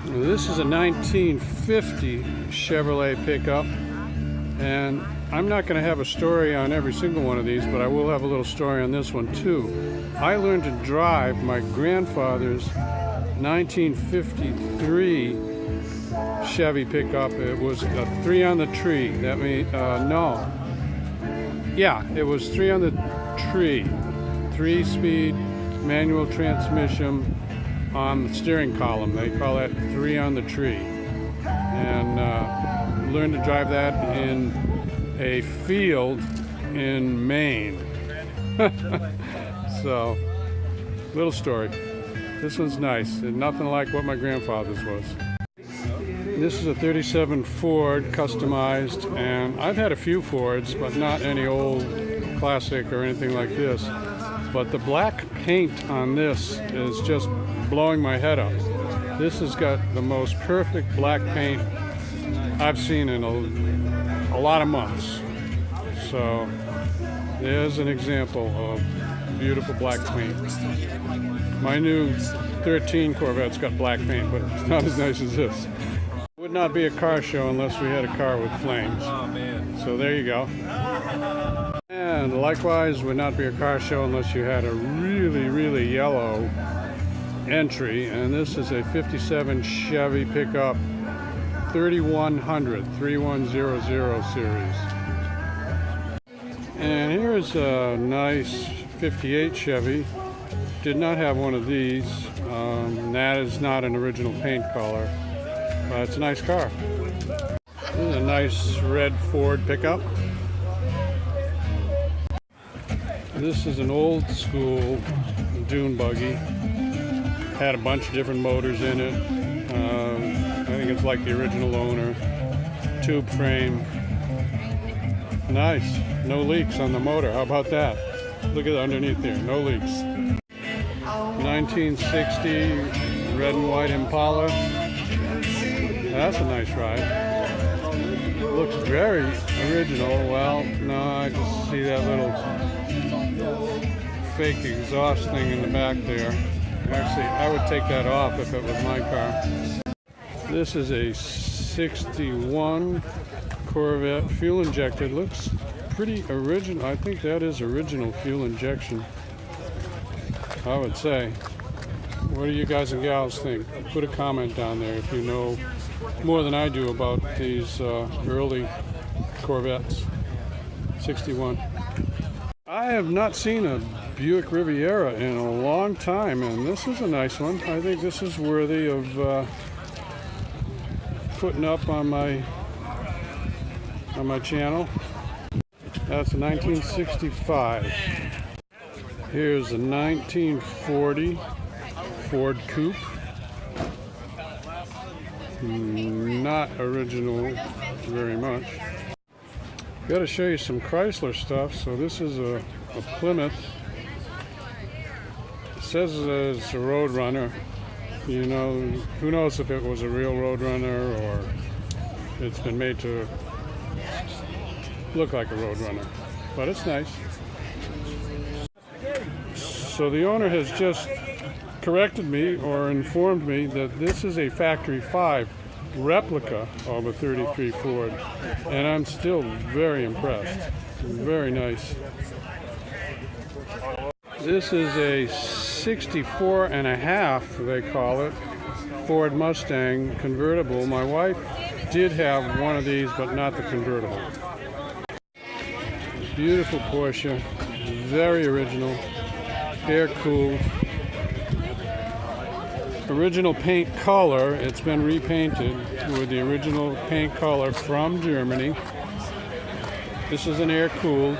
This is a 1950 Chevrolet pickup, and I'm not going to have a story on every single one of these, but I will have a little story on this one too. I learned to drive my grandfather's 1953 Chevy pickup. It was a 3 on the tree. That means, no. Yeah, it was 3 on the tree. 3-speed manual transmission on the steering column. They call that 3 on the tree. And learned to drive that in a field in Maine. So, little story. This one's nice, and nothing like what my grandfather's was. This is a 37 Ford customized, and I've had a few Fords, but not any old classic or anything like this. But the black paint on this is just blowing my head up. This has got the most perfect black paint I've seen in a lot of months. So there's an example of beautiful black paint. My new 13 Corvette's got black paint, but it's not as nice as this. It would not be a car show unless we had a car with flames. Oh, man. So there you go. And likewise, would not be a car show unless you had a really, really yellow entry. And this is a 57 Chevy pickup 3100 3100 series. And here's a nice 58 Chevy. Did not have one of these. That is not an original paint color. But it's a nice car. This is a nice red Ford pickup. This is an old school dune buggy. Had a bunch of different motors in it. I think it's like the original owner. Tube frame. Nice. No leaks on the motor. How about that? Look at underneath there. No leaks. 1960 Red and White Impala. That's a nice ride. Looks very original. Well, no, I just see that little fake exhaust thing in the back there. Actually, I would take that off if it was my car. This is a 61 Corvette Fuel-Injected. Looks pretty original. I think that is original fuel injection, I would say. What do you guys and gals think? Put a comment down there if you know more than I do about these early Corvettes. 61. I have not seen a Buick Riviera in a long time, and this is a nice one. I think this is worthy of putting up on my channel. That's a 1965. Here's a 1940 Ford Coupe. Not original very much. Got to show you some Chrysler stuff. So this is a Plymouth. It says it's a Roadrunner. You know, who knows if it was a real Roadrunner or it's been made to look like a Roadrunner. But it's nice. So the owner has just corrected me or informed me that this is a Factory 5 replica of a 33 Ford, and I'm still very impressed. Very nice. This is a 64 and a half, they call it, Ford Mustang Convertible. My wife did have one of these, but not the convertible. Beautiful Porsche, very original, air cooled. Original paint color. It's been repainted with the original paint color from Germany. This is an air cooled,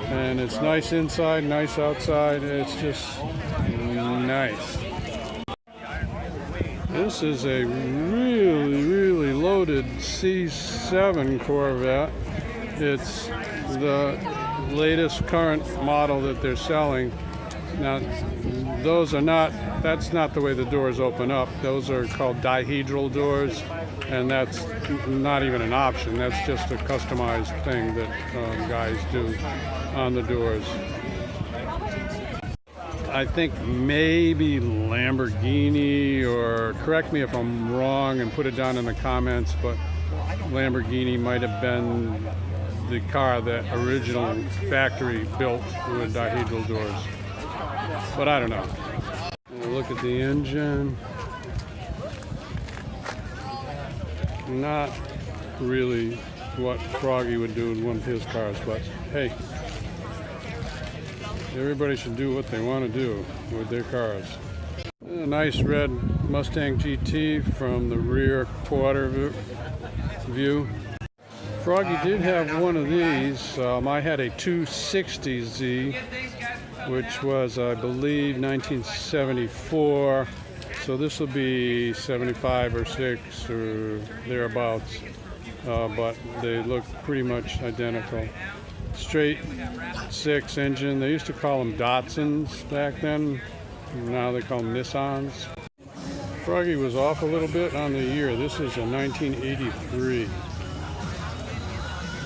and it's nice inside, nice outside. It's just nice. This is a really, really loaded C7 Corvette. It's the latest current model that they're selling. Now, that's not the way the doors open up. Those are called dihedral doors, and that's not even an option. That's just a customized thing that guys do on the doors. I think maybe Lamborghini, or correct me if I'm wrong and put it down in the comments, but Lamborghini might have been the car that original factory built with dihedral doors. But I don't know. Look at the engine. Not really what Froggy would do in one of his cars, but hey, everybody should do what they want to do with their cars. A nice red Mustang GT from the rear quarter view. Froggy did have one of these. I had a 260Z, which was, I believe, 1974. So this will be 75 or 6 or thereabouts. But they look pretty much identical. Straight 6 engine. They used to call them Datsuns back then. Now they call them Nissans. Froggy was off a little bit on the year. This is a 1983.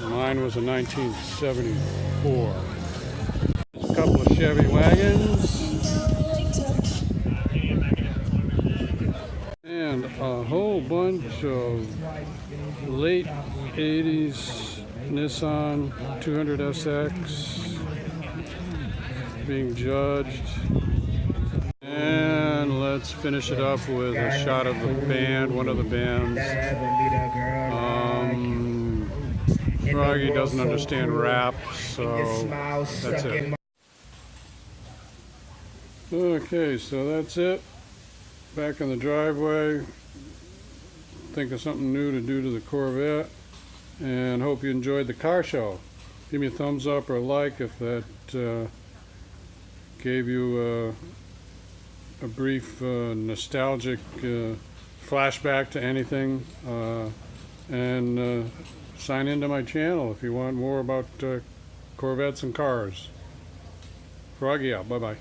Mine was a 1974. A couple of Chevy wagons. And a whole bunch of late 80s Nissan 200SX being judged. And let's finish it up with a shot of the band, one of the bands. Froggy doesn't understand rap, so that's it. Okay, so that's it. Back in the driveway. Think of something new to do to the Corvette. And hope you enjoyed the car show. Give me a thumbs up or a like if that gave you a brief nostalgic flashback to anything. And sign into my channel if you want more about Corvettes and cars. Froggy out. Bye-bye.